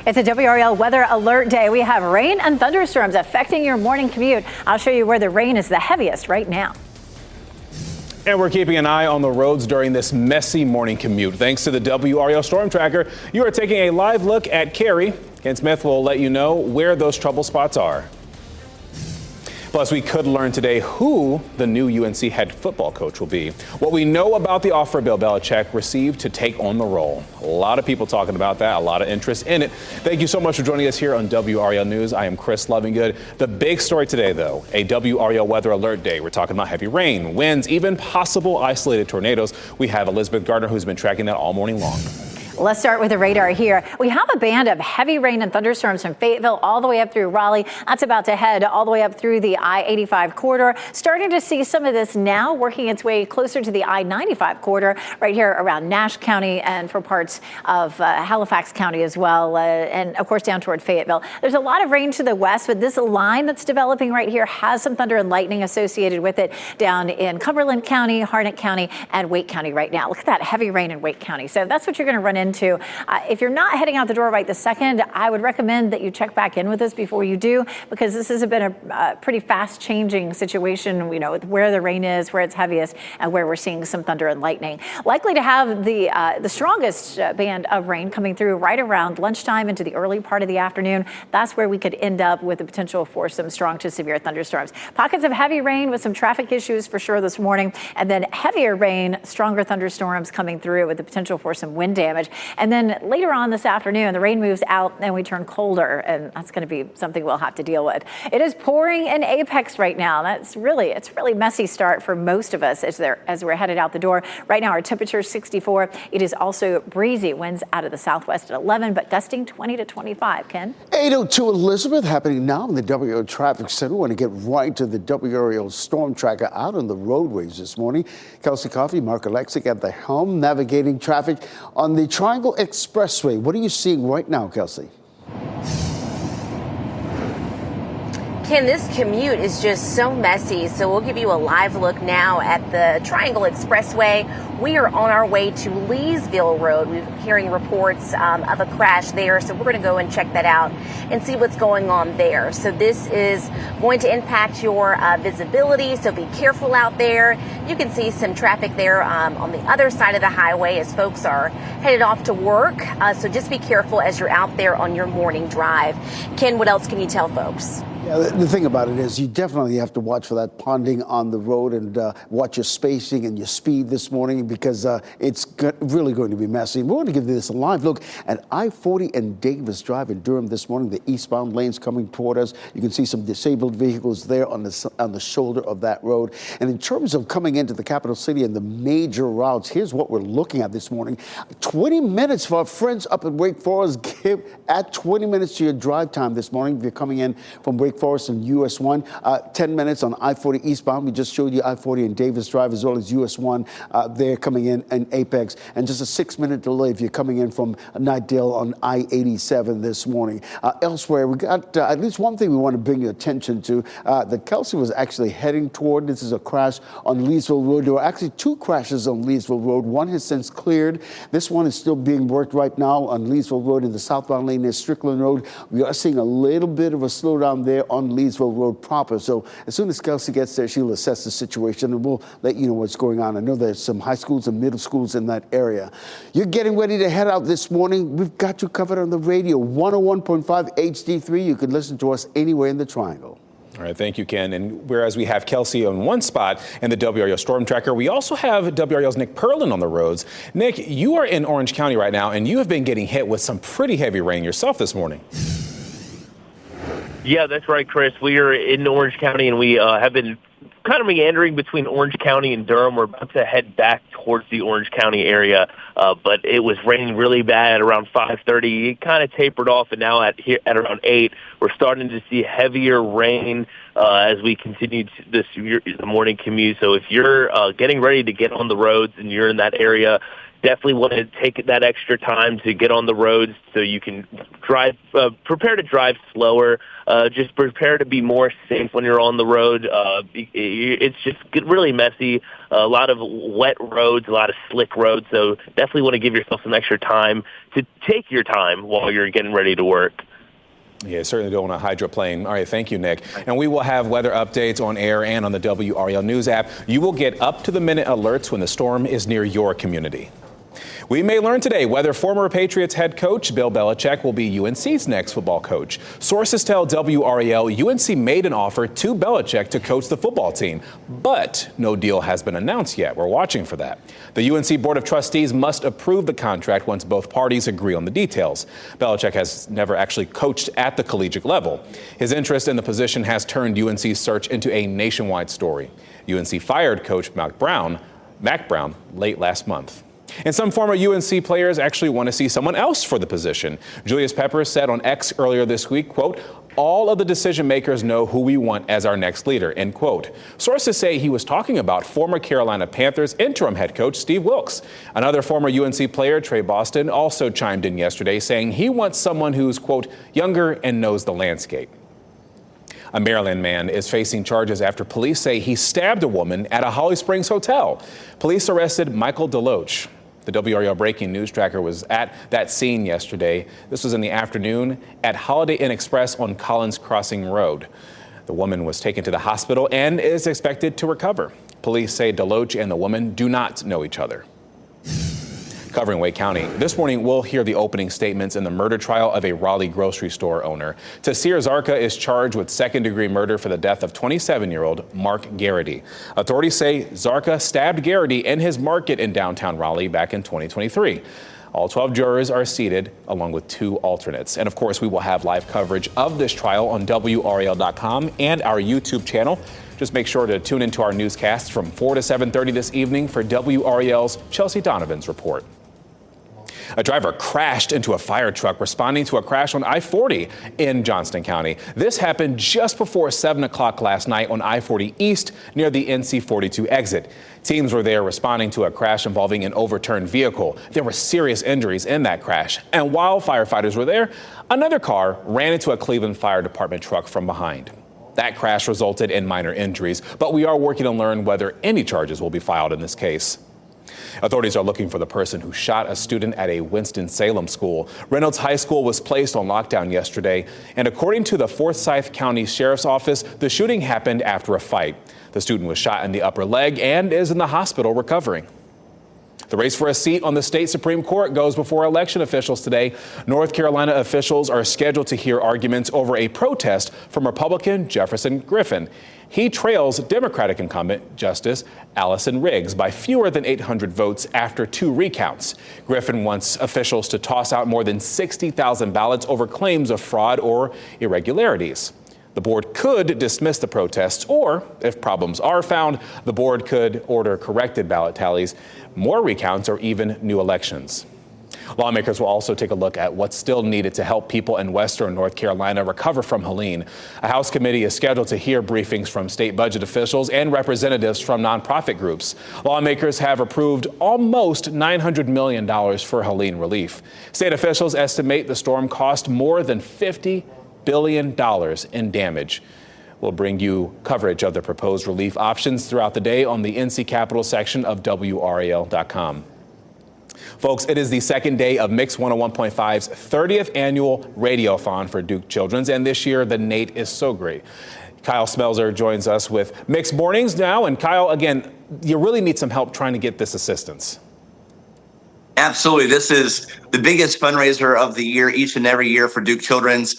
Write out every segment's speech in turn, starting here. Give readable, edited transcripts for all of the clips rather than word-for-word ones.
It's a WRAL weather alert day. We have rain and thunderstorms affecting your morning commute. I'll show you where the rain is the heaviest right now. And we're keeping an eye on the roads during this messy morning commute. Thanks to the WRAL Storm Tracker, you are taking a live look at Cary. Ken Smith will let you know where those trouble spots are. Plus, we could learn today who the new UNC head football coach will be. What we know about the offer Bill Belichick received to take on the role. A lot of people talking about that, a lot of interest in it. Thank you so much for joining us here on WRAL News. I am Chris Lovingood. The big story today, though, a WRAL weather alert day. We're talking about heavy rain, winds, even possible isolated tornadoes. We have Elizabeth Gardner, who's been tracking that all morning long. Let's start with the radar here. We have a band of heavy rain and thunderstorms from Fayetteville all the way up through Raleigh. That's about to head all the way up through the I-85 corridor. Starting to see some of this now working its way closer to the I-95 corridor right here around Nash County and for parts of Halifax County as well. And of course down toward Fayetteville. There's a lot of rain to the west, but this line that's developing right here has some thunder and lightning associated with it down in Cumberland County, Harnett County, and Wake County right now. Look at that heavy rain in Wake County. So that's what you're going to run into. If you're not heading out the door right this second, I would recommend that you check back in with us before you do, because this has been a pretty fast changing situation, you know, with where the rain is, where it's heaviest, and where we're seeing some thunder and lightning. Likely to have the strongest band of rain coming through right around lunchtime into the early part of the afternoon. That's where we could end up with the potential for some strong to severe thunderstorms. Pockets of heavy rain with some traffic issues for sure this morning, and then heavier rain, stronger thunderstorms coming through with the potential for some wind damage. And then later on this afternoon, the rain moves out and we turn colder, and that's going to be something we'll have to deal with. It is pouring in Apex right now. It's really messy start for most of us as we're headed out the door. Right now, our temperature is 64. It is also breezy, winds out of the southwest at 11, but gusting 20 to 25. Ken? 8:02 Elizabeth happening now in the WRAL Traffic Center. We want to get right to the WRAL Storm Tracker out on the roadways this morning. Kelsey Coffey, Mark Alexic at the helm, navigating traffic on the Triangle Expressway. What are you seeing right now, Kelsey? Ken, this commute is just so messy, so we'll give you a live look now at the Triangle Expressway. We are on our way to Leesville Road. We're hearing reports of a crash there, so we're going to go and check that out and see what's going on there. So this is going to impact your visibility, so be careful out there. You can see some traffic there on the other side of the highway as folks are headed off to work, so just be careful as you're out there on your morning drive. Ken, what else can you tell folks? Yeah, the thing about it is you definitely have to watch for that ponding on the road and watch your spacing and your speed this morning, because it's really going to be messy. We're going to give you this a live look at I-40 and Davis Drive in Durham this morning. The eastbound lanes coming toward us. You can see some disabled vehicles there on the shoulder of that road. And in terms of coming into the capital city and the major routes, here's what we're looking at this morning. 20 minutes for our friends up at Wake Forest. Add 20 minutes to your drive time this morning if you're coming in from Wake Forest and US 1. 10 minutes on I-40 eastbound. We just showed you I-40 and Davis Drive as well as US 1 there coming in and Apex. And just a 6-minute delay if you're coming in from Knightdale on I-87 this morning. Elsewhere, we got at least one thing we want to bring your attention to. That Kelsey was actually heading toward. This is a crash on Leesville Road. There were actually 2 crashes on Leesville Road. One has since cleared. This one is still being worked right now on Leesville Road in the southbound lane near Strickland Road. We are seeing a little bit of a slowdown there on Leesville Road proper. So as soon as Kelsey gets there, she'll assess the situation and we'll let you know what's going on. I know there's some high schools and middle schools in that area. You're getting ready to head out this morning. We've got you covered on the radio, 101.5 HD3. You can listen to us anywhere in the Triangle. All right, thank you, Ken. And whereas we have Kelsey on one spot in the WRAL Storm Tracker, we also have WRAL's Nick Perlin on the roads. Nick, you are in Orange County right now, and you have been getting hit with some pretty heavy rain yourself this morning. Yeah, that's right, Chris. We are in Orange County, and we have been kind of meandering between Orange County and Durham. We're about to head back towards the Orange County area, but it was raining really bad at around 5:30. It kind of tapered off, and now at around 8, we're starting to see heavier rain as we continue the morning commute. So if you're getting ready to get on the roads and you're in that area, definitely want to take that extra time to get on the roads so you can drive, prepare to drive slower, just prepare to be more safe when you're on the road. It's just really messy, a lot of wet roads, a lot of slick roads, so definitely want to give yourself some extra time to take your time while you're getting ready to work. Yeah, certainly don't want to hydroplane. All right, thank you, Nick. And we will have weather updates on air and on the WRAL News app. You will get up-to-the-minute alerts when the storm is near your community. We may learn today whether former Patriots head coach Bill Belichick will be UNC's next football coach. Sources tell WRAL UNC made an offer to Belichick to coach the football team, but no deal has been announced yet. We're watching for that. The UNC Board of Trustees must approve the contract once both parties agree on the details. Belichick has never actually coached at the collegiate level. His interest in the position has turned UNC's search into a nationwide story. UNC fired coach Mac Brown late last month. And some former UNC players actually want to see someone else for the position. Julius Peppers said on X earlier this week, quote, "All of the decision makers know who we want as our next leader," end quote. Sources say he was talking about former Carolina Panthers interim head coach Steve Wilkes. Another former UNC player, Trey Boston, also chimed in yesterday saying he wants someone who's, quote, "younger and knows the landscape." A Maryland man is facing charges after police say he stabbed a woman at a Holly Springs hotel. Police arrested Michael Deloach. The WRAL Breaking News Tracker was at that scene yesterday. This was in the afternoon at Holiday Inn Express on Collins Crossing Road. The woman was taken to the hospital and is expected to recover. Police say Deloach and the woman do not know each other. Covering Wake County, this morning we'll hear the opening statements in the murder trial of a Raleigh grocery store owner. Tasir Zarka is charged with second-degree murder for the death of 27-year-old Mark Garrity. Authorities say Zarka stabbed Garrity in his market in downtown Raleigh back in 2023. All 12 jurors are seated along with 2 alternates. And of course, we will have live coverage of this trial on WRAL.com and our YouTube channel. Just make sure to tune into our newscasts from 4 to 7:30 this evening for WRAL's Chelsea Donovan's report. A driver crashed into a fire truck responding to a crash on I-40 in Johnston County. This happened just before 7 o'clock last night on I-40 East near the NC-42 exit. Teams were there responding to a crash involving an overturned vehicle. There were serious injuries in that crash. And while firefighters were there, another car ran into a Cleveland Fire Department truck from behind. That crash resulted in minor injuries, but we are working to learn whether any charges will be filed in this case. Authorities are looking for the person who shot a student at a Winston-Salem school. Reynolds High School was placed on lockdown yesterday, and according to the Forsyth County Sheriff's Office, the shooting happened after a fight. The student was shot in the upper leg and is in the hospital recovering. The race for a seat on the state Supreme Court goes before election officials today. North Carolina officials are scheduled to hear arguments over a protest from Republican Jefferson Griffin. He trails Democratic incumbent Justice Allison Riggs by fewer than 800 votes after 2 recounts. Griffin wants officials to toss out more than 60,000 ballots over claims of fraud or irregularities. The board could dismiss the protests, or if problems are found, the board could order corrected ballot tallies, more recounts, or even new elections. Lawmakers will also take a look at what's still needed to help people in western North Carolina recover from Helene. A House committee is scheduled to hear briefings from state budget officials and representatives from nonprofit groups. Lawmakers have approved almost $900 million for Helene relief. State officials estimate the storm cost more than $50 billion in damage. We'll bring you coverage of the proposed relief options throughout the day on the NC Capital section of WRAL.com. Folks, it is the second day of Mix 101.5's 30th annual Radiothon for Duke Children's, and this year the Nate is so great. Kyle Smelzer joins us with Mix Mornings now, and Kyle, again, you really need some help trying to get this assistance. Absolutely. This is the biggest fundraiser of the year, each and every year for Duke Children's.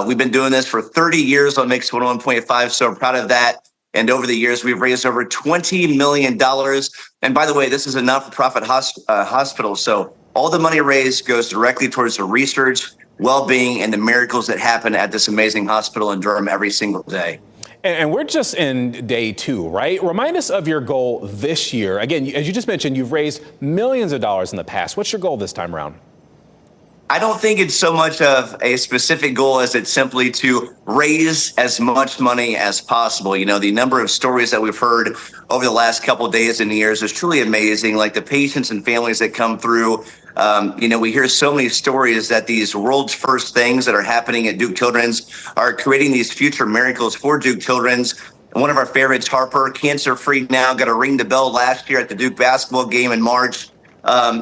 We've been doing this for 30 years on Mix 101.5, so proud of that. And over the years, we've raised over $20 million. And by the way, this is a not-for-profit hospital, so all the money raised goes directly towards the research, well-being, and the miracles that happen at this amazing hospital in Durham every single day. And we're just in day 2, right? Remind us of your goal this year. Again, as you just mentioned, you've raised millions of dollars in the past. What's your goal this time around? I don't think it's so much of a specific goal as it's simply to raise as much money as possible. You know, the number of stories that we've heard over the last couple of days and years is truly amazing. Like the patients and families that come through. You know, we hear so many stories that these world's first things that are happening at Duke Children's are creating these future miracles for Duke Children's. And one of our favorites, Harper, cancer-free now, got to ring the bell last year at the Duke basketball game in March.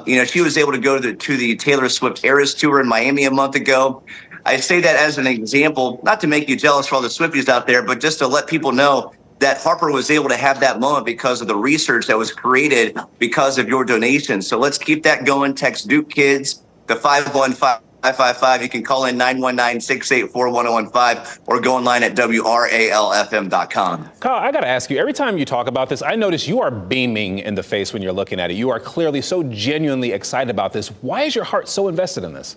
You know, she was able to go to the Taylor Swift Eras Tour in Miami a month ago. I say that as an example, not to make you jealous for all the Swifties out there, but just to let people know that Harper was able to have that moment because of the research that was created because of your donation. So let's keep that going. Text Duke Kids to 515-555. You can call in 919-684-1015 or go online at WRALFM.com. Kyle, I got to ask you, every time you talk about this, I notice you are beaming in the face when you're looking at it. You are clearly so genuinely excited about this. Why is your heart so invested in this?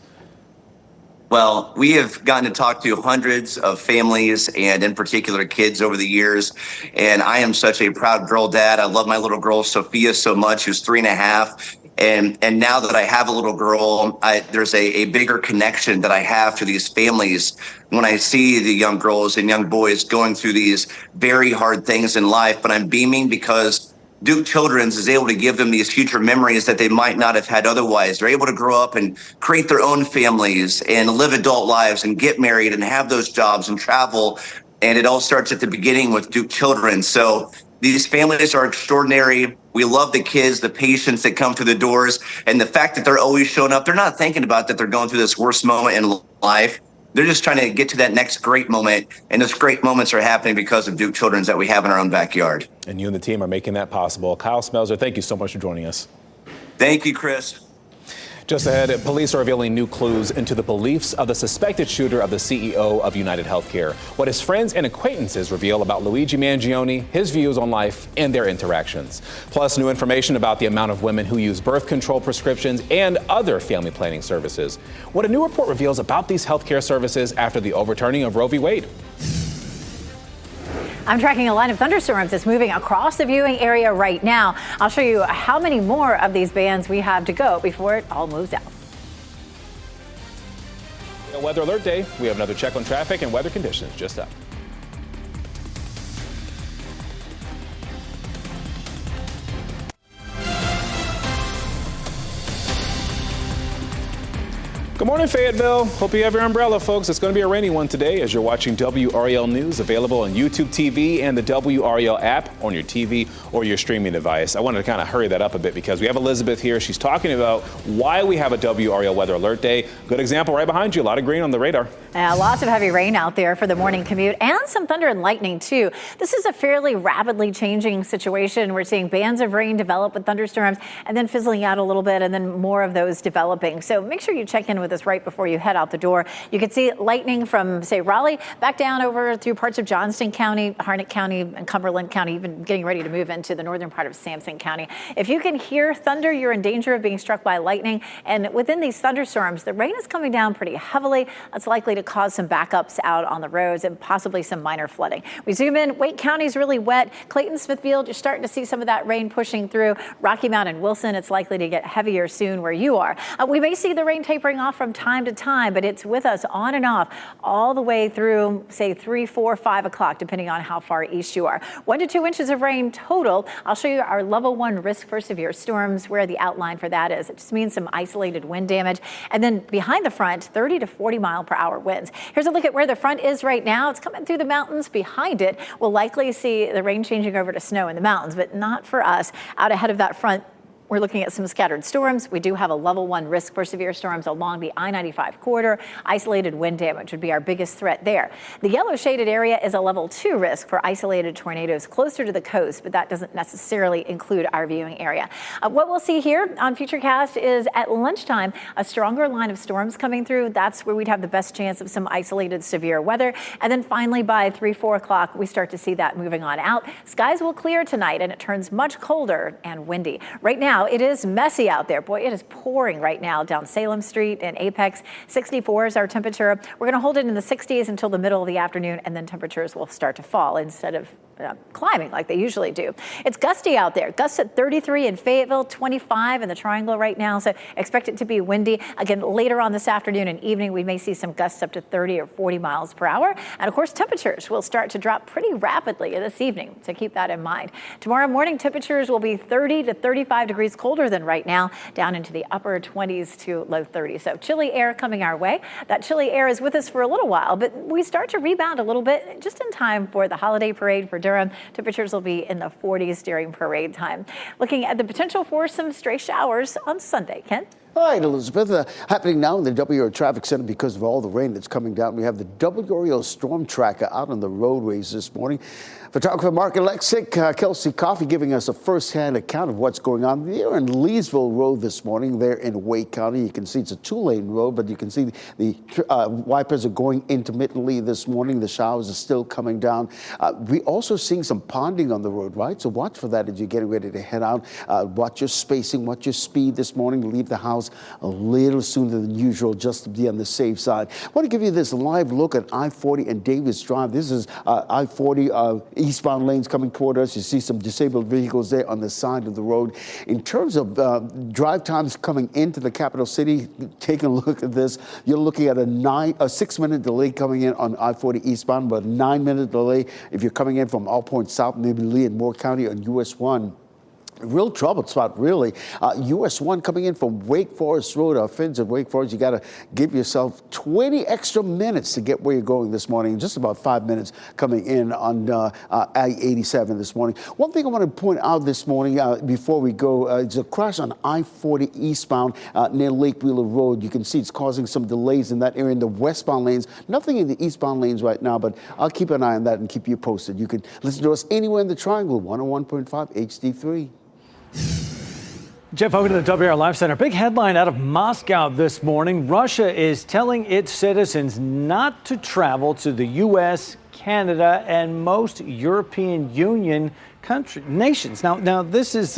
Well, we have gotten to talk to hundreds of families and in particular kids over the years. And I am such a proud girl dad. I love my little girl, Sophia, so much, who's 3.5. And now that I have a little girl, there's a bigger connection that I have to these families when I see the young girls and young boys going through these very hard things in life. But I'm beaming because Duke Children's is able to give them these future memories that they might not have had otherwise. They're able to grow up and create their own families and live adult lives and get married and have those jobs and travel. And it all starts at the beginning with Duke Children's. So these families are extraordinary. We love the kids, the patients that come through the doors, and the fact that they're always showing up. They're not thinking about that they're going through this worst moment in life. They're just trying to get to that next great moment. And those great moments are happening because of Duke Children's that we have in our own backyard. And you and the team are making that possible. Kyle Smelzer, thank you so much for joining us. Thank you, Chris. Just ahead, police are revealing new clues into the beliefs of the suspected shooter of the CEO of United Healthcare. What his friends and acquaintances reveal about Luigi Mangione, his views on life, and their interactions. Plus, new information about the amount of women who use birth control prescriptions and other family planning services. What a new report reveals about these healthcare services after the overturning of Roe v. Wade. I'm tracking a line of thunderstorms that's moving across the viewing area right now. I'll show you how many more of these bands we have to go before it all moves out. Weather alert day. We have another check on traffic and weather conditions just up. Good morning, Fayetteville. Hope you have your umbrella, folks. It's going to be a rainy one today as you're watching WRAL News, available on YouTube TV and the WRAL app on your TV or your streaming device. I wanted to kind of hurry that up a bit because we have Elizabeth here. She's talking about why we have a WRAL Weather Alert Day. Good example right behind you. A lot of green on the radar. Lots of heavy rain out there for the morning commute and some thunder and lightning, too. This is a fairly rapidly changing situation. We're seeing bands of rain develop with thunderstorms and then fizzling out a little bit and then more of those developing. So make sure you check in with us right before you head out the door. You can see lightning from, say, Raleigh back down over through parts of Johnston County, Harnett County, and Cumberland County, even getting ready to move into the northern part of Sampson County. If you can hear thunder, you're in danger of being struck by lightning. And within these thunderstorms, the rain is coming down pretty heavily. That's likely to cause some backups out on the roads and possibly some minor flooding. We zoom in. Wake County is really wet. Clayton, Smithfield, you're starting to see some of that rain pushing through. Rocky Mount and Wilson, it's likely to get heavier soon where you are. We may see the rain tapering off from time to time, but it's with us on and off all the way through, say, 3, 4, 5 o'clock, depending on how far east you are. 1 to 2 inches of rain total. I'll show you our level 1 risk for severe storms, where the outline for that is. It just means some isolated wind damage. And then behind the front, 30 to 40 mile per hour winds. Here's a look at where the front is right now. It's coming through the mountains. Behind it, we'll likely see the rain changing over to snow in the mountains, but not for us. Out ahead of that front, we're looking at some scattered storms. We do have a level 1 risk for severe storms along the I-95 corridor. Isolated wind damage would be our biggest threat there. The yellow shaded area is a level 2 risk for isolated tornadoes closer to the coast, but that doesn't necessarily include our viewing area. What we'll see here on Futurecast is at lunchtime, a stronger line of storms coming through. That's where we'd have the best chance of some isolated severe weather. And then finally by 3, 4 o'clock, we start to see that moving on out. Skies will clear tonight and it turns much colder and windy. Right now, it is messy out there. Boy, it is pouring right now down Salem Street and Apex. 64 is our temperature. We're going to hold it in the 60s until the middle of the afternoon, and then temperatures will start to fall instead of climbing like they usually do. It's gusty out there. Gusts at 33 in Fayetteville, 25 in the Triangle right now. So expect it to be windy. Again, later on this afternoon and evening, we may see some gusts up to 30 or 40 miles per hour. And of course, temperatures will start to drop pretty rapidly this evening. So keep that in mind. Tomorrow morning, temperatures will be 30 to 35 degrees colder than right now, down into the upper 20s to low 30s. So chilly air coming our way. That chilly air is with us for a little while, but we start to rebound a little bit just in time for the holiday parade for Durham. Temperatures will be in the 40s during parade time. Looking at the potential for some stray showers on Sunday. Ken? All right, Elizabeth, happening now in the WRAL Traffic Center because of all the rain that's coming down. We have the WRAL Storm Tracker out on the roadways this morning. Photographer Mark Alexic, Kelsey Coffey giving us a first-hand account of what's going on there in Leesville Road this morning there in Wake County. You can see it's a two-lane road, but you can see the wipers are going intermittently this morning. The showers are still coming down. We're also seeing some ponding on the road, right? So watch for that as you're getting ready to head out. Watch your spacing, watch your speed this morning. Leave the house a little sooner than usual just to be on the safe side. I want to give you this live look at I-40 and Davis Drive. This is I-40 eastbound lanes coming toward us. You see some disabled vehicles there on the side of the road. In terms of drive times coming into the capital city, taking a look at this, you're looking at a 6-minute delay coming in on I-40 eastbound, but a 9-minute delay if you're coming in from All Point South, maybe Lee and Moore County on US 1. Real trouble spot, really. US 1 coming in from Wake Forest Road, Fins at Wake Forest. You got to give yourself 20 extra minutes to get where you're going this morning. Just about 5 minutes coming in on I-87 this morning. One thing I want to point out this morning before we go is a crash on I-40 eastbound near Lake Wheeler Road. You can see it's causing some delays in that area in the westbound lanes. Nothing in the eastbound lanes right now, but I'll keep an eye on that and keep you posted. You can listen to us anywhere in the Triangle, 101.5 HD3. Jeff, over to the WRAL Live Center. Big headline out of Moscow this morning. Russia is telling its citizens not to travel to the U.S., Canada, and most European Union nations. Now, this is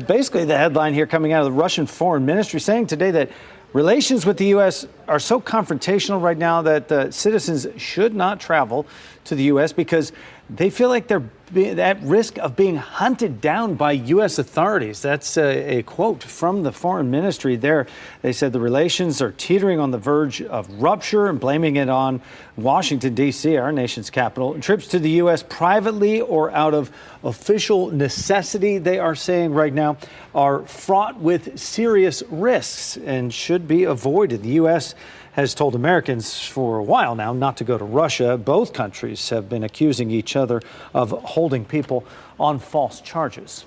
basically the headline here coming out of the Russian Foreign Ministry, saying today that relations with the U.S. are so confrontational right now that citizens should not travel to the U.S. because they feel like they're at risk of being hunted down by U.S. authorities. That's a quote from the Foreign Ministry there. They said the relations are teetering on the verge of rupture and blaming it on Washington, D.C., our nation's capital. Trips to the U.S. privately or out of official necessity, they are saying right now, are fraught with serious risks and should be avoided. The U.S. has told Americans for a while now not to go to Russia. Both countries have been accusing each other of holding people on false charges.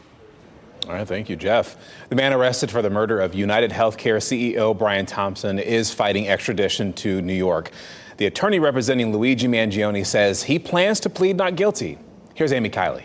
All right, thank you, Jeff. The man arrested for the murder of United Healthcare CEO Brian Thompson is fighting extradition to New York. The attorney representing Luigi Mangione says he plans to plead not guilty. Here's Amy Kiley.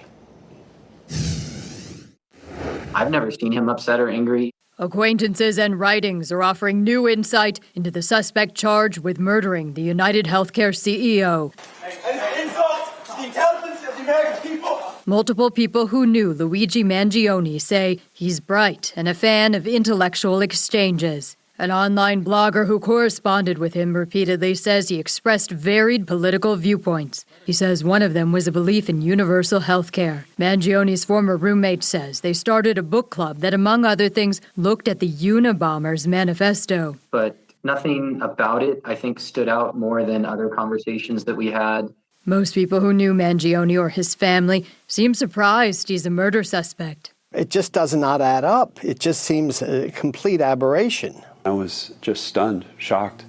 I've never seen him upset or angry. Acquaintances and writings are offering new insight into the suspect charged with murdering the United Healthcare CEO. An insult to the intelligence of the American people. Multiple people who knew Luigi Mangione say he's bright and a fan of intellectual exchanges. An online blogger who corresponded with him repeatedly says he expressed varied political viewpoints. He says one of them was a belief in universal health care. Mangione's former roommate says they started a book club that, among other things, looked at the Unabomber's manifesto. But nothing about it, I think, stood out more than other conversations that we had. Most people who knew Mangione or his family seem surprised he's a murder suspect. It just does not add up. It just seems a complete aberration. I was just stunned, shocked,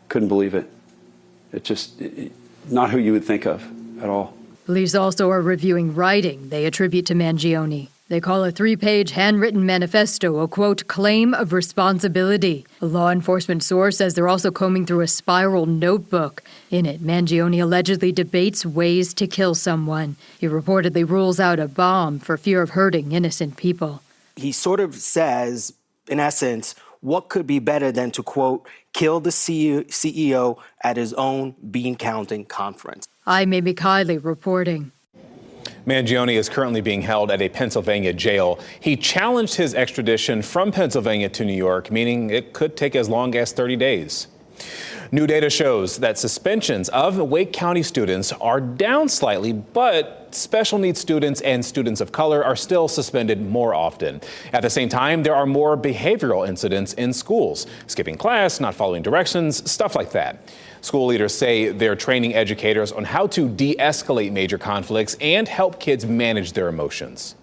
couldn't believe it. Not who you would think of at all. Police also are reviewing writing they attribute to Mangione. They call a 3-page handwritten manifesto a, quote, claim of responsibility. A law enforcement source says they're also combing through a spiral notebook. In it, Mangione allegedly debates ways to kill someone. He reportedly rules out a bomb for fear of hurting innocent people. He sort of says, in essence, what could be better than to, quote, kill the CEO at his own bean-counting conference? I'm Amy Kiley reporting. Mangione is currently being held at a Pennsylvania jail. He challenged his extradition from Pennsylvania to New York, meaning it could take as long as 30 days. New data shows that suspensions of Wake County students are down slightly, but but special needs students and students of color are still suspended more often. At the same time, there are more behavioral incidents in schools, skipping class, not following directions, stuff like that. School leaders say they're training educators on how to de-escalate major conflicts and help kids manage their emotions.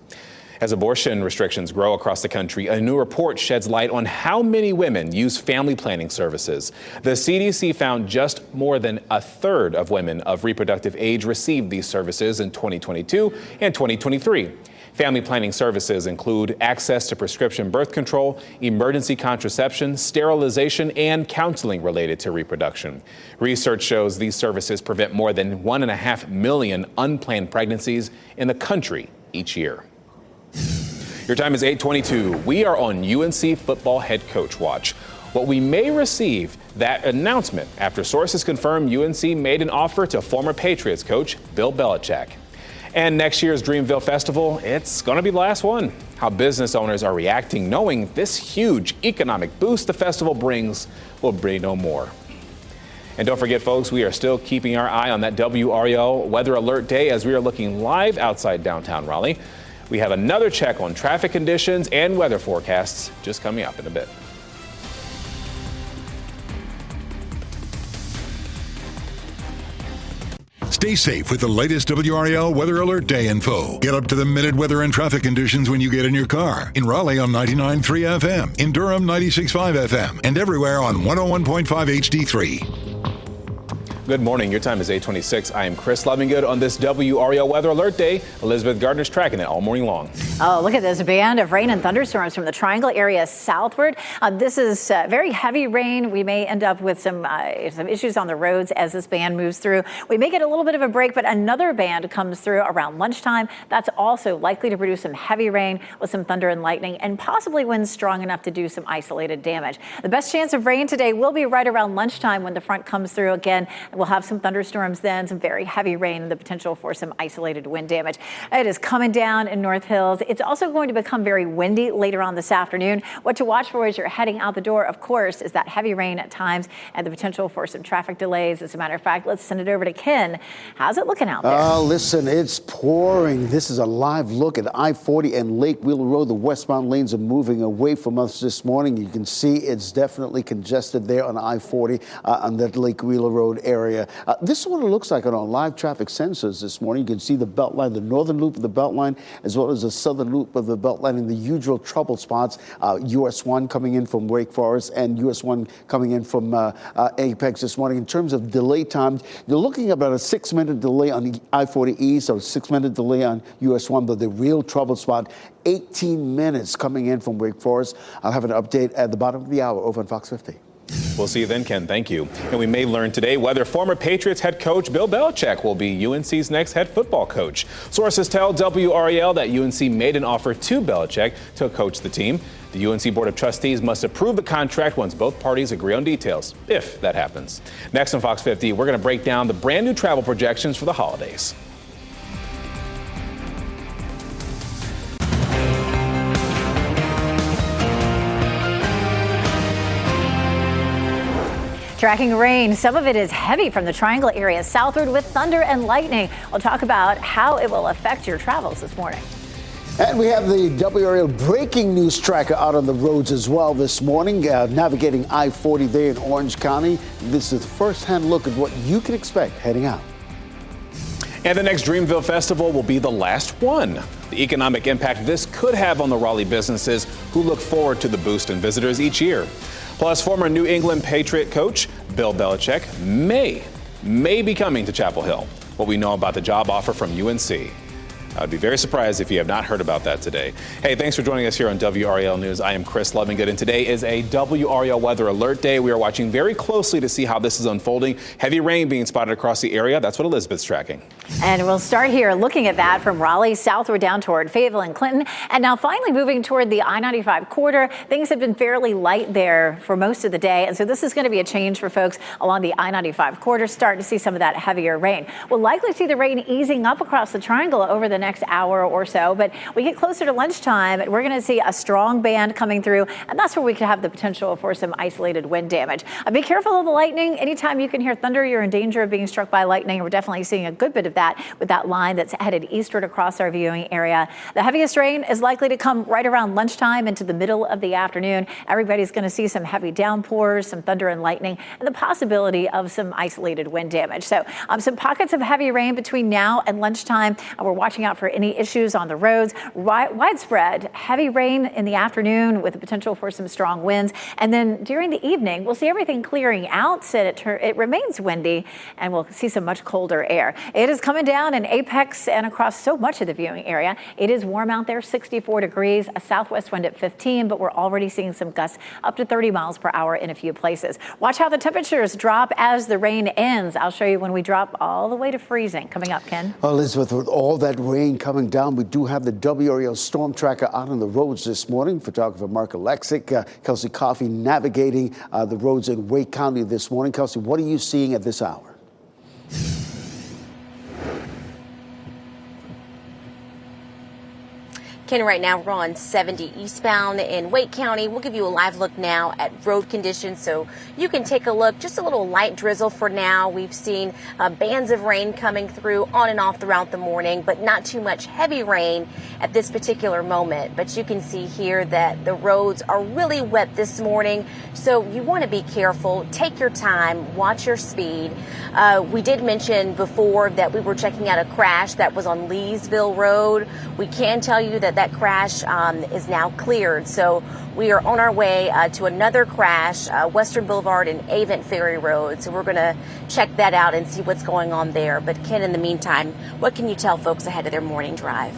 As abortion restrictions grow across the country, a new report sheds light on how many women use family planning services. The CDC found just more than a third of women of reproductive age received these services in 2022 and 2023. Family planning services include access to prescription birth control, emergency contraception, sterilization, and counseling related to reproduction. Research shows these services prevent more than 1.5 million unplanned pregnancies in the country each year. Your time is 8:22. We are on UNC football head coach watch. What we may receive that announcement after sources confirm UNC made an offer to former Patriots coach Bill Belichick. And next year's Dreamville Festival, it's going to be the last one. How business owners are reacting knowing this huge economic boost the festival brings will bring no more. And don't forget, folks, we are still keeping our eye on that WRAL weather alert day as we are looking live outside downtown Raleigh. We have another check on traffic conditions and weather forecasts just coming up in a bit. Stay safe with the latest WRAL Weather Alert Day info. Get up to the minute weather and traffic conditions when you get in your car. In Raleigh on 99.3 FM, in Durham 96.5 FM, and everywhere on 101.5 HD3. Good morning. Your time is 8:26. I am Chris Lovingood on this WRAL Weather Alert Day. Elizabeth Gardner's tracking it all morning long. Oh, look at this band of rain and thunderstorms from the Triangle area southward. This is very heavy rain. We may end up with some issues on the roads as this band moves through. We may get a little bit of a break, but another band comes through around lunchtime. That's also likely to produce some heavy rain with some thunder and lightning and possibly winds strong enough to do some isolated damage. The best chance of rain today will be right around lunchtime when the front comes through again. We'll have some thunderstorms then, some very heavy rain, and the potential for some isolated wind damage. It is coming down in North Hills. It's also going to become very windy later on this afternoon. What to watch for as you're heading out the door, of course, is that heavy rain at times and the potential for some traffic delays. As a matter of fact, let's send it over to Ken. How's it looking out there? Listen, it's pouring. This is a live look at I-40 and Lake Wheeler Road. The westbound lanes are moving away from us this morning. You can see it's definitely congested there on I-40 on that Lake Wheeler Road area. This is what it looks like on our live traffic sensors this morning. You can see the Beltline, the northern loop of the Beltline, as well as the southern loop of the Beltline in the usual trouble spots. US 1 coming in from Wake Forest and US 1 coming in from Apex this morning. In terms of delay times, you're looking at about a 6-minute delay on the I-40 East, so a 6-minute delay on US 1, but the real trouble spot, 18 minutes coming in from Wake Forest. I'll have an update at the bottom of the hour over on Fox 50. We'll see you then, Ken. Thank you. And we may learn today whether former Patriots head coach Bill Belichick will be UNC's next head football coach. Sources tell WRAL that UNC made an offer to Belichick to coach the team. The UNC Board of Trustees must approve the contract once both parties agree on details, if that happens. Next on Fox 50, we're going to break down the brand new travel projections for the holidays. Tracking rain, some of it is heavy from the Triangle area southward with thunder and lightning. We'll talk about how it will affect your travels this morning. And we have the WRAL breaking news tracker out on the roads as well this morning, navigating I-40 there in Orange County. This is a first-hand look at what you can expect heading out. And the next Dreamville Festival will be the last one. The economic impact this could have on the Raleigh businesses who look forward to the boost in visitors each year. Plus, former New England Patriot coach Bill Belichick may be coming to Chapel Hill. What we know about the job offer from UNC. I'd be very surprised if you have not heard about that today. Hey, thanks for joining us here on WRAL News. I am Chris Lovingood, and today is a WRAL Weather Alert Day. We are watching very closely to see how this is unfolding. Heavy rain being spotted across the area. That's what Elizabeth's tracking. And we'll start here looking at that from Raleigh southward down toward Fayetteville and Clinton. And now finally moving toward the I-95 corridor. Things have been fairly light there for most of the day. And so this is going to be a change for folks along the I-95 corridor. Starting to see some of that heavier rain. We'll likely see the rain easing up across the Triangle over the next hour or so. But we get closer to lunchtime, we're going to see a strong band coming through, and that's where we could have the potential for some isolated wind damage. Be careful of the lightning. Anytime you can hear thunder, you're in danger of being struck by lightning. We're definitely seeing a good bit of that with that line that's headed eastward across our viewing area. The heaviest rain is likely to come right around lunchtime into the middle of the afternoon. Everybody's going to see some heavy downpours, some thunder and lightning, and the possibility of some isolated wind damage. So some pockets of heavy rain between now and lunchtime. We're watching out for any issues on the roads. Widespread heavy rain in the afternoon with the potential for some strong winds. And then during the evening, we'll see everything clearing out. So it remains windy, and we'll see some much colder air. It is coming down in Apex and across so much of the viewing area. It is warm out there, 64 degrees, a southwest wind at 15, but we're already seeing some gusts up to 30 miles per hour in a few places. Watch how the temperatures drop as the rain ends. I'll show you when we drop all the way to freezing. Coming up, Ken. Well, Elizabeth, with all that rain coming down, we do have the WRAL storm tracker out on the roads this morning. Photographer Mark Alexic, Kelsey Coffey navigating the roads in Wake County this morning. Kelsey, what are you seeing at this hour? Ken, right now we're on 70 eastbound in Wake County. We'll give you a live look now at road conditions so you can take a look. Just a little light drizzle for now. We've seen bands of rain coming through on and off throughout the morning, but not too much heavy rain at this particular moment. But you can see here that the roads are really wet this morning, so you want to be careful. Take your time, watch your speed. We did mention before that we were checking out a crash that was on Leesville Road. We can tell you that crash is now cleared. So we are on our way to another crash, Western Boulevard and Avent Ferry Road. So we're going to check that out and see what's going on there. But Ken, in the meantime, what can you tell folks ahead of their morning drive?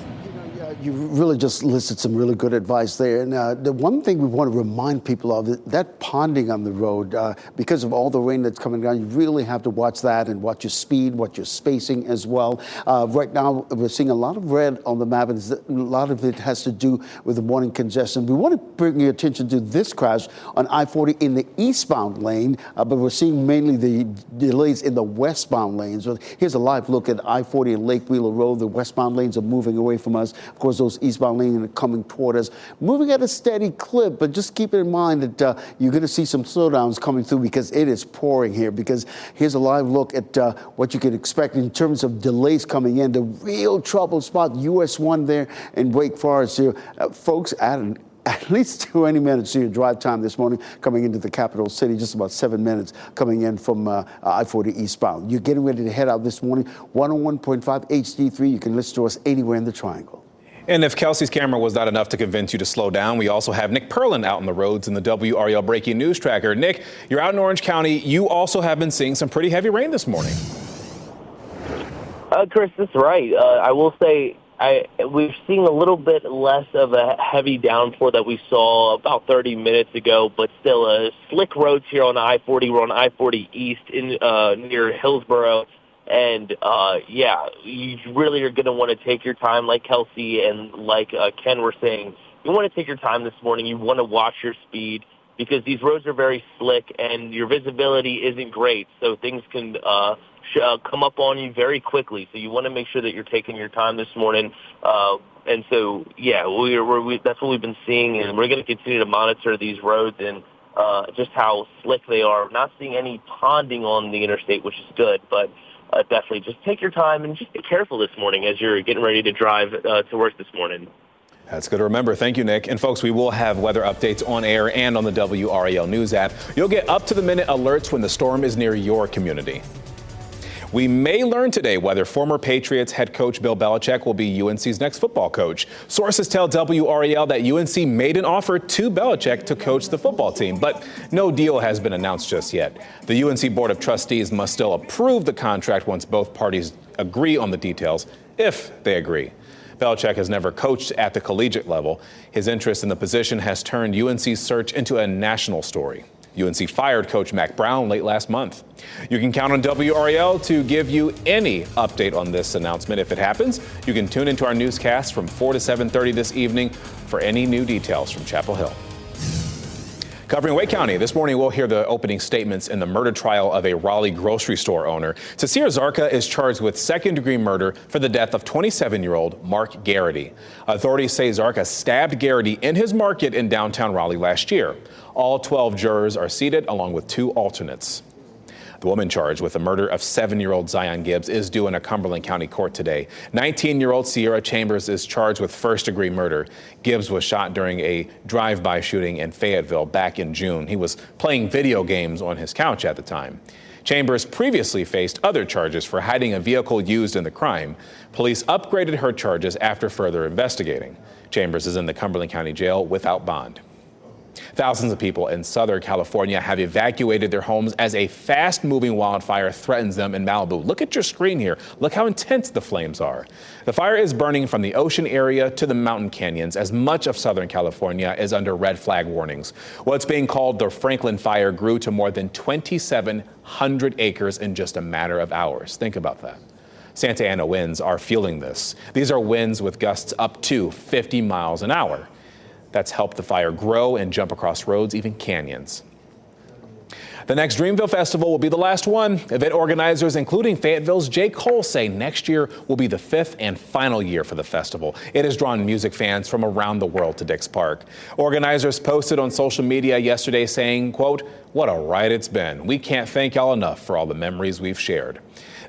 You really just listed some really good advice there. And the one thing we want to remind people of is that ponding on the road, because of all the rain that's coming down, you really have to watch that and watch your speed, watch your spacing as well. Right now, we're seeing a lot of red on the map, and a lot of it has to do with the morning congestion. We want to bring your attention to this crash on I-40 in the eastbound lane, but we're seeing mainly the delays in the westbound lanes. So here's a live look at I-40 and Lake Wheeler Road. The westbound lanes are moving away from us. Of course, those eastbound lanes are coming toward us, moving at a steady clip, but just keep in mind that you're going to see some slowdowns coming through because it is pouring here. Because here's a live look at what you can expect in terms of delays coming in. The real trouble spot, US 1 there in Wake Forest here. Folks, at least 20 minutes to your drive time this morning coming into the capital city, just about 7 minutes coming in from I-40 eastbound. You're getting ready to head out this morning, 101.5 HD3. You can listen to us anywhere in the Triangle. And if Kelsey's camera was not enough to convince you to slow down, we also have Nick Perlin out on the roads in the WRAL Breaking News Tracker. Nick, you're out in Orange County. You also have been seeing some pretty heavy rain this morning. Chris, that's right. I will say we've seen a little bit less of a heavy downpour that we saw about 30 minutes ago, but still slick roads here on I-40. We're on I-40 East near Hillsborough. And, you really are going to want to take your time, like Kelsey and like Ken were saying. You want to take your time this morning. You want to watch your speed because these roads are very slick and your visibility isn't great. So things can come up on you very quickly. So you want to make sure that you're taking your time this morning. And so, that's what we've been seeing. And we're going to continue to monitor these roads and just how slick they are. We're not seeing any ponding on the interstate, which is good, but definitely just take your time and just be careful this morning as you're getting ready to drive to work this morning. That's good to remember. Thank you, Nick. And folks, we will have weather updates on air and on the WRAL News app. You'll get up-to-the-minute alerts when the storm is near your community. We may learn today whether former Patriots head coach Bill Belichick will be UNC's next football coach. Sources tell WRAL that UNC made an offer to Belichick to coach the football team, but no deal has been announced just yet. The UNC Board of Trustees must still approve the contract once both parties agree on the details, if they agree. Belichick has never coached at the collegiate level. His interest in the position has turned UNC's search into a national story. UNC fired Coach Mac Brown late last month. You can count on WRAL to give you any update on this announcement if it happens. You can tune into our newscast from 4 to 7:30 this evening for any new details from Chapel Hill. Covering Wake County, this morning we'll hear the opening statements in the murder trial of a Raleigh grocery store owner. Tasir Zarka is charged with second-degree murder for the death of 27-year-old Mark Garrity. Authorities say Zarka stabbed Garrity in his market in downtown Raleigh last year. All 12 jurors are seated, along with 2 alternates. The woman charged with the murder of 7-year-old Zion Gibbs is due in a Cumberland County court today. 19-year-old Sierra Chambers is charged with first-degree murder. Gibbs was shot during a drive-by shooting in Fayetteville back in June. He was playing video games on his couch at the time. Chambers previously faced other charges for hiding a vehicle used in the crime. Police upgraded her charges after further investigating. Chambers is in the Cumberland County Jail without bond. Thousands of people in Southern California have evacuated their homes as a fast-moving wildfire threatens them in Malibu. Look at your screen here. Look how intense the flames are. The fire is burning from the ocean area to the mountain canyons, as much of Southern California is under red flag warnings. What's being called the Franklin Fire grew to more than 2,700 acres in just a matter of hours. Think about that. Santa Ana winds are fueling this. These are winds with gusts up to 50 miles an hour. That's helped the fire grow and jump across roads, even canyons. The next Dreamville Festival will be the last one. Event organizers, including Fayetteville's J. Cole, say next year will be the 5th and final year for the festival. It has drawn music fans from around the world to Dix Park. Organizers posted on social media yesterday saying, quote, "What a ride it's been. We can't thank y'all enough for all the memories we've shared."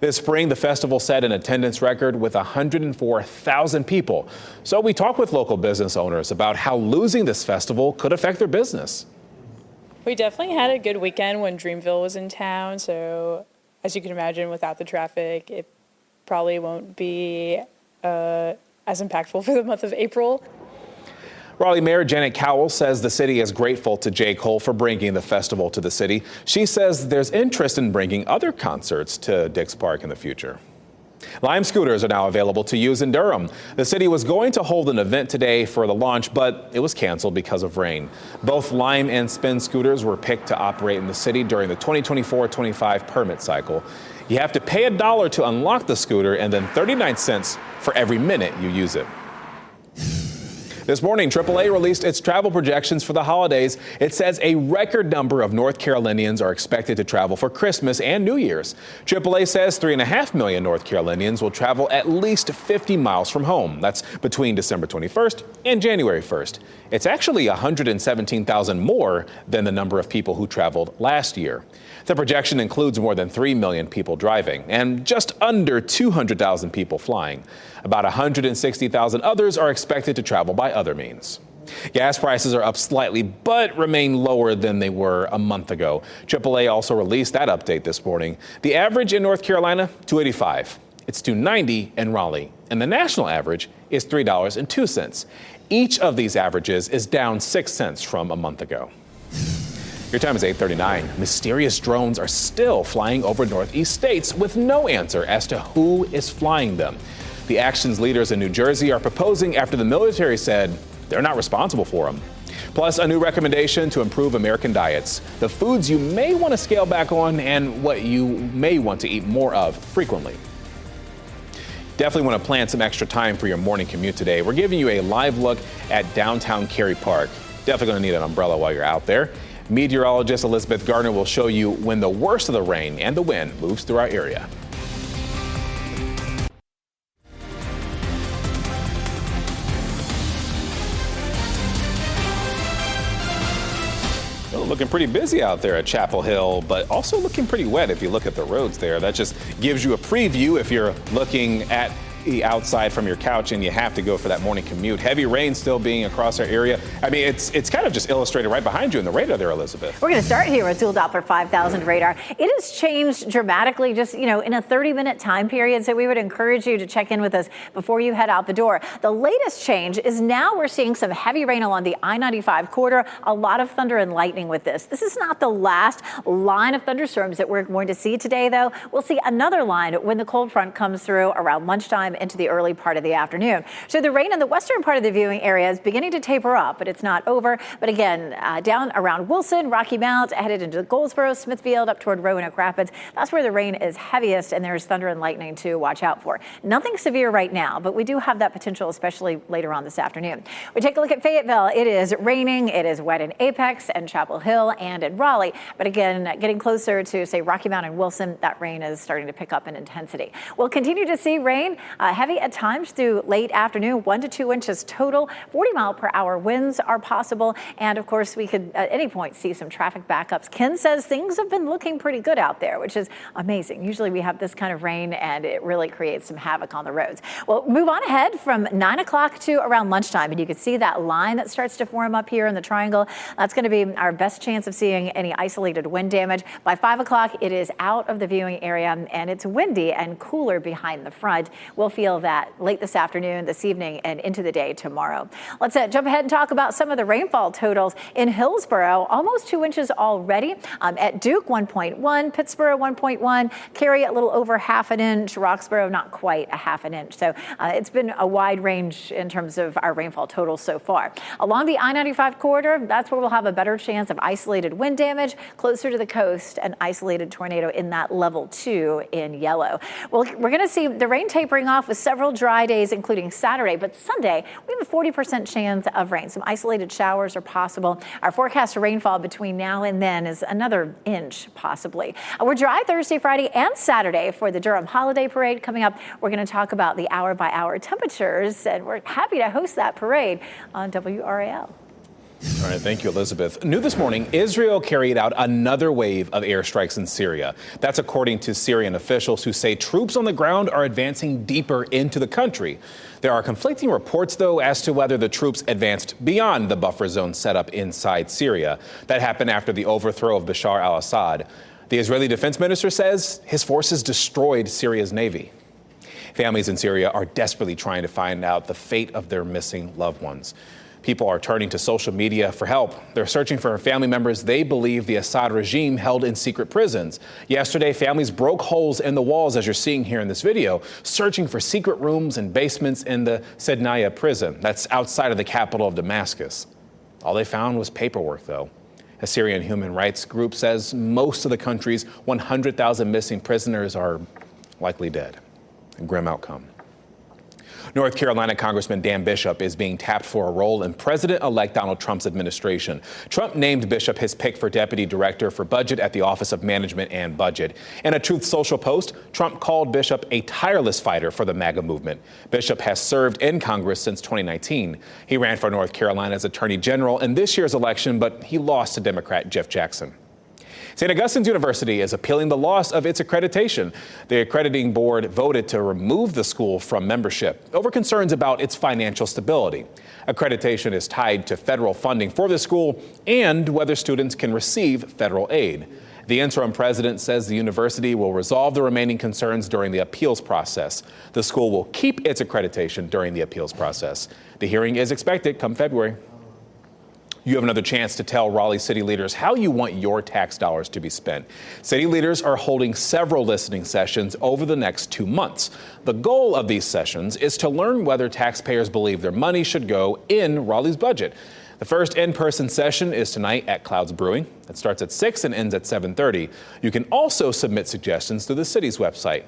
This spring, the festival set an attendance record with 104,000 people. So we talked with local business owners about how losing this festival could affect their business. We definitely had a good weekend when Dreamville was in town. So as you can imagine, without the traffic, it probably won't be as impactful for the month of April. Raleigh Mayor Janet Cowell says the city is grateful to J. Cole for bringing the festival to the city. She says there's interest in bringing other concerts to Dix Park in the future. Lime scooters are now available to use in Durham. The city was going to hold an event today for the launch, but it was canceled because of rain. Both Lime and Spin scooters were picked to operate in the city during the 2024-25 permit cycle. You have to pay $1 to unlock the scooter and then 39 cents for every minute you use it. This morning, AAA released its travel projections for the holidays. It says a record number of North Carolinians are expected to travel for Christmas and New Year's. AAA says 3.5 million North Carolinians will travel at least 50 miles from home. That's between December 21st and January 1st. It's actually 117,000 more than the number of people who traveled last year. The projection includes more than 3 million people driving and just under 200,000 people flying. About 160,000 others are expected to travel by other means. Gas prices are up slightly, but remain lower than they were a month ago. AAA also released that update this morning. The average in North Carolina, $2.85. It's $2.90 in Raleigh, and the national average is $3.02. Each of these averages is down 6 cents from a month ago. Your time is 8:39. Mysterious drones are still flying over northeast states with no answer as to who is flying them. The action's leaders in New Jersey are proposing after the military said they're not responsible for them. Plus, a new recommendation to improve American diets, the foods you may want to scale back on and what you may want to eat more of frequently. Definitely want to plan some extra time for your morning commute today. We're giving you a live look at downtown Cary Park. Definitely going to need an umbrella while you're out there. Meteorologist Elizabeth Gardner will show you when the worst of the rain and the wind moves through our area. Looking pretty busy out there at Chapel Hill, but also looking pretty wet if you look at the roads there. That just gives you a preview if you're looking at the outside from your couch and you have to go for that morning commute. Heavy rain still being across our area. I mean, it's kind of just illustrated right behind you in the radar there, Elizabeth. We're going to start here with Dual Doppler 5000 radar. It has changed dramatically just, in a 30-minute time period. So we would encourage you to check in with us before you head out the door. The latest change is now we're seeing some heavy rain along the I-95 corridor. A lot of thunder and lightning with this. This is not the last line of thunderstorms that we're going to see today, though. We'll see another line when the cold front comes through around lunchtime into the early part of the afternoon. So the rain in the western part of the viewing area is beginning to taper off, but it's not over. But again, down around Wilson, Rocky Mount, headed into Goldsboro, Smithfield, up toward Roanoke Rapids. That's where the rain is heaviest, and there's thunder and lightning to watch out for. Nothing severe right now, but we do have that potential, especially later on this afternoon. We take a look at Fayetteville. It is raining. It is wet in Apex and Chapel Hill and in Raleigh. But again, getting closer to, say, Rocky Mount and Wilson, that rain is starting to pick up in intensity. We'll continue to see rain, heavy at times through late afternoon, 1 to 2 inches total. 40-mile-per-hour winds are possible. And, of course, we could at any point see some traffic backups. Ken says things have been looking pretty good out there, which is amazing. Usually we have this kind of rain, and it really creates some havoc on the roads. Well, move on ahead from 9 o'clock to around lunchtime, and you can see that line that starts to form up here in the triangle. That's going to be our best chance of seeing any isolated wind damage. By 5 o'clock, it is out of the viewing area, and it's windy and cooler behind the front. We'll feel that late this afternoon, this evening, and into the day tomorrow. Let's jump ahead and talk about some of the rainfall totals in Hillsborough. Almost 2 inches already. At Duke, 1.1, Pittsburgh, 1.1, Cary, a little over half an inch, Roxborough, not quite a half an inch. So it's been a wide range in terms of our rainfall totals so far. Along the I-95 corridor, that's where we'll have a better chance of isolated wind damage. Closer to the coast, an isolated tornado in that level 2 in yellow. Well, we're going to see the rain tapering off with several dry days, including Saturday, but Sunday, we have a 40% chance of rain. Some isolated showers are possible. Our forecast for rainfall between now and then is another inch, possibly. We're dry Thursday, Friday, and Saturday for the Durham Holiday Parade. Coming up, we're going to talk about the hour-by-hour temperatures, and we're happy to host that parade on WRAL. All right, thank you, Elizabeth. New this morning, Israel carried out another wave of airstrikes in Syria. That's according to Syrian officials who say troops on the ground are advancing deeper into the country. There are conflicting reports, though, as to whether the troops advanced beyond the buffer zone set up inside Syria. That happened after the overthrow of Bashar al-Assad. The Israeli defense minister says his forces destroyed Syria's navy. Families in Syria are desperately trying to find out the fate of their missing loved ones. People are turning to social media for help. They're searching for family members they believe the Assad regime held in secret prisons. Yesterday, families broke holes in the walls, as you're seeing here in this video, searching for secret rooms and basements in the Sednaya prison. That's outside of the capital of Damascus. All they found was paperwork, though. A Syrian human rights group says most of the country's 100,000 missing prisoners are likely dead. A grim outcome. North Carolina Congressman Dan Bishop is being tapped for a role in President-elect Donald Trump's administration. Trump named Bishop his pick for Deputy Director for Budget at the Office of Management and Budget. In a Truth Social post, Trump called Bishop a tireless fighter for the MAGA movement. Bishop has served in Congress since 2019. He ran for North Carolina's Attorney General in this year's election, but he lost to Democrat Jeff Jackson. St. Augustine's University is appealing the loss of its accreditation. The accrediting board voted to remove the school from membership over concerns about its financial stability. Accreditation is tied to federal funding for the school and whether students can receive federal aid. The interim president says the university will resolve the remaining concerns during the appeals process. The school will keep its accreditation during the appeals process. The hearing is expected come February. You have another chance to tell Raleigh city leaders how you want your tax dollars to be spent. City leaders are holding several listening sessions over the next 2 months. The goal of these sessions is to learn whether taxpayers believe their money should go in Raleigh's budget. The first in-person session is tonight at Clouds Brewing. It starts at 6 and ends at 7:30. You can also submit suggestions through the city's website.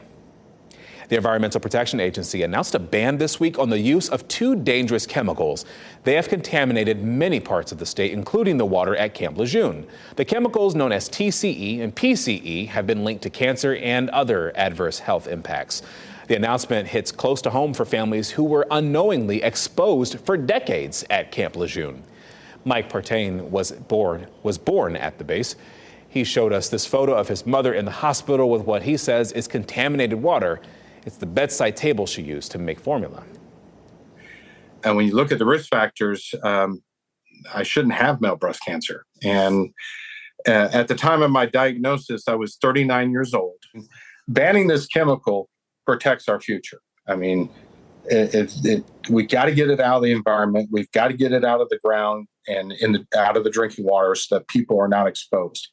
The Environmental Protection Agency announced a ban this week on the use of 2 dangerous chemicals. They have contaminated many parts of the state, including the water at Camp Lejeune. The chemicals known as TCE and PCE have been linked to cancer and other adverse health impacts. The announcement hits close to home for families who were unknowingly exposed for decades at Camp Lejeune. Mike Partain was born at the base. He showed us this photo of his mother in the hospital with what he says is contaminated water. It's the bedside table she used to make formula. And when you look at the risk factors, I shouldn't have male breast cancer. And at the time of my diagnosis, I was 39 years old. Banning this chemical protects our future. I mean, we got to get it out of the environment. We've got to get it out of the ground and out of the drinking water so that people are not exposed.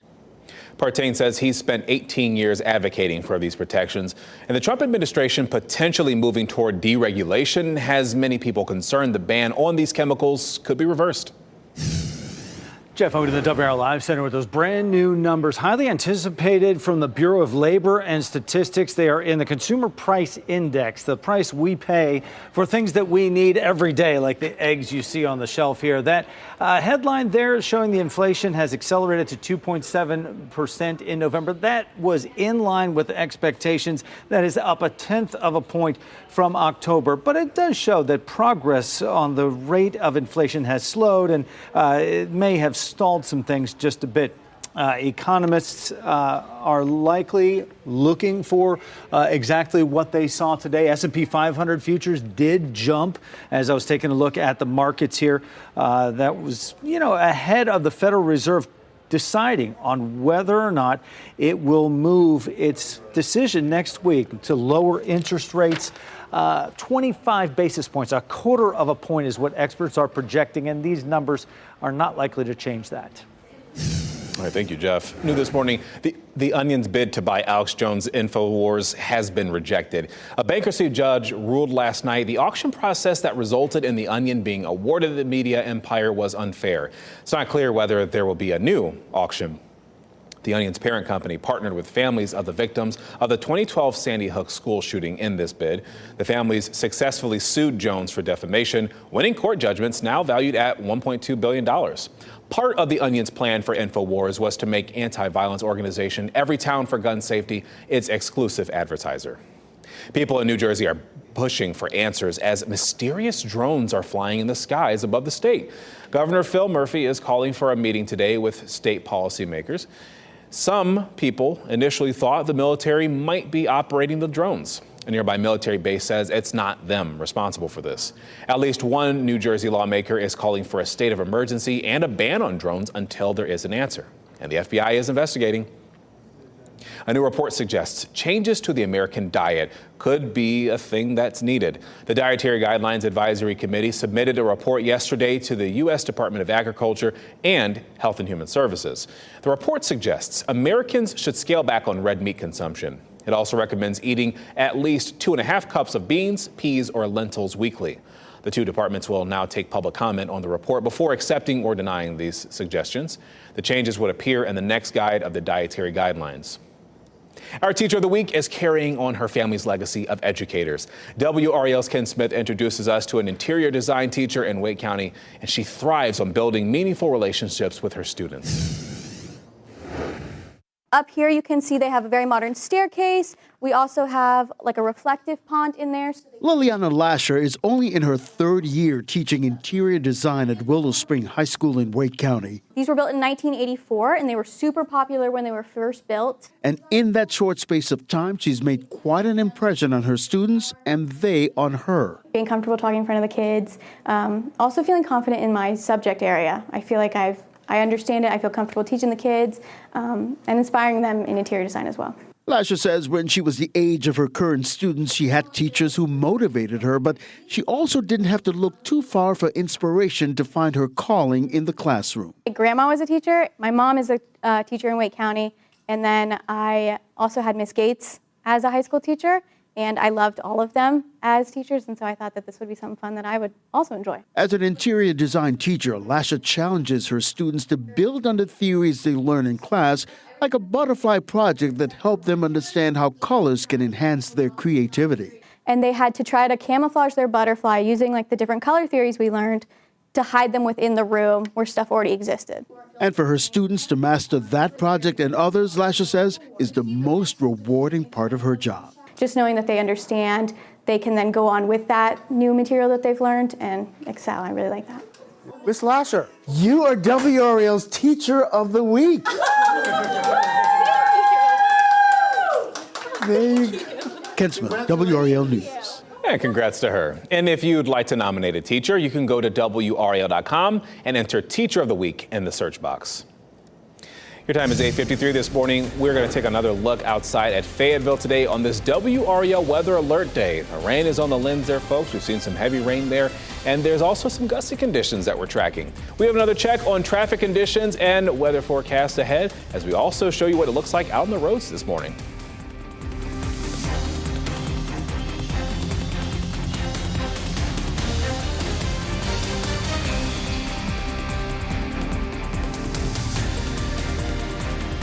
Partain says he's spent 18 years advocating for these protections, and the Trump administration potentially moving toward deregulation has many people concerned the ban on these chemicals could be reversed. Jeff, over to the WRAL Live Center with those brand new numbers, highly anticipated from the Bureau of Labor and Statistics. They are in the Consumer Price Index, the price we pay for things that we need every day, like the eggs you see on the shelf here. That headline there is showing the inflation has accelerated to 2.7% in November. That was in line with expectations. That is up 1/10 of a point from October. But it does show that progress on the rate of inflation has slowed, and it may have stalled some things just a bit. Economists are likely looking for exactly what they saw today. S&P 500 futures did jump as I was taking a look at the markets here. That was, ahead of the Federal Reserve deciding on whether or not it will move its decision next week to lower interest rates. 25 basis points, 1/4 of a point is what experts are projecting, and these numbers are not likely to change that. All right, thank you, Jeff. New this morning, the Onion's bid to buy Alex Jones' InfoWars has been rejected. A bankruptcy judge ruled last night the auction process that resulted in the Onion being awarded the media empire was unfair. It's not clear whether there will be a new auction. The Onion's parent company partnered with families of the victims of the 2012 Sandy Hook school shooting in this bid. The families successfully sued Jones for defamation, winning court judgments now valued at $1.2 billion. Part of the Onion's plan for InfoWars was to make anti-violence organization Everytown for Gun Safety its exclusive advertiser. People in New Jersey are pushing for answers as mysterious drones are flying in the skies above the state. Governor Phil Murphy is calling for a meeting today with state policymakers. Some people initially thought the military might be operating the drones. A nearby military base says it's not them responsible for this. At least one New Jersey lawmaker is calling for a state of emergency and a ban on drones until there is an answer. And the FBI is investigating. A new report suggests changes to the American diet could be a thing that's needed. The Dietary Guidelines Advisory Committee submitted a report yesterday to the U.S. Department of Agriculture and Health and Human Services. The report suggests Americans should scale back on red meat consumption. It also recommends eating at least 2.5 cups of beans, peas, or lentils weekly. The two departments will now take public comment on the report before accepting or denying these suggestions. The changes would appear in the next guide of the Dietary Guidelines. Our Teacher of the Week is carrying on her family's legacy of educators. WRAL's Ken Smith introduces us to an interior design teacher in Wake County, and she thrives on building meaningful relationships with her students. Up here you can see they have a very modern staircase. We also have like a reflective pond in there. Liliana Lasher is only in her 3rd year teaching interior design at Willow Spring High School in Wake County. These were built in 1984 and they were super popular when they were first built. And in that short space of time, she's made quite an impression on her students and they on her. Being comfortable talking in front of the kids, also feeling confident in my subject area. I feel like I understand it, I feel comfortable teaching the kids, and inspiring them in interior design as well. Lasher says when she was the age of her current students, she had teachers who motivated her, but she also didn't have to look too far for inspiration to find her calling in the classroom. My grandma was a teacher, my mom is a teacher in Wake County, and then I also had Miss Gates as a high school teacher. And I loved all of them as teachers, and so I thought that this would be something fun that I would also enjoy. As an interior design teacher, Lasher challenges her students to build on the theories they learn in class, like a butterfly project that helped them understand how colors can enhance their creativity. And they had to try to camouflage their butterfly using like the different color theories we learned to hide them within the room where stuff already existed. And for her students to master that project and others, Lasher says, is the most rewarding part of her job. Just knowing that they understand, they can then go on with that new material that they've learned and excel. I really like that. Miss Lasher, you are WRAL's Teacher of the Week. There you go. Ken Smith, WRAL News. And congrats to her. And if you'd like to nominate a teacher, you can go to WRAL.com and enter Teacher of the Week in the search box. Your time is 8:53 this morning. We're going to take another look outside at Fayetteville today on this WRAL Weather Alert Day. The rain is on the lens there, folks. We've seen some heavy rain there, and there's also some gusty conditions that we're tracking. We have another check on traffic conditions and weather forecast ahead as we also show you what it looks like out on the roads this morning.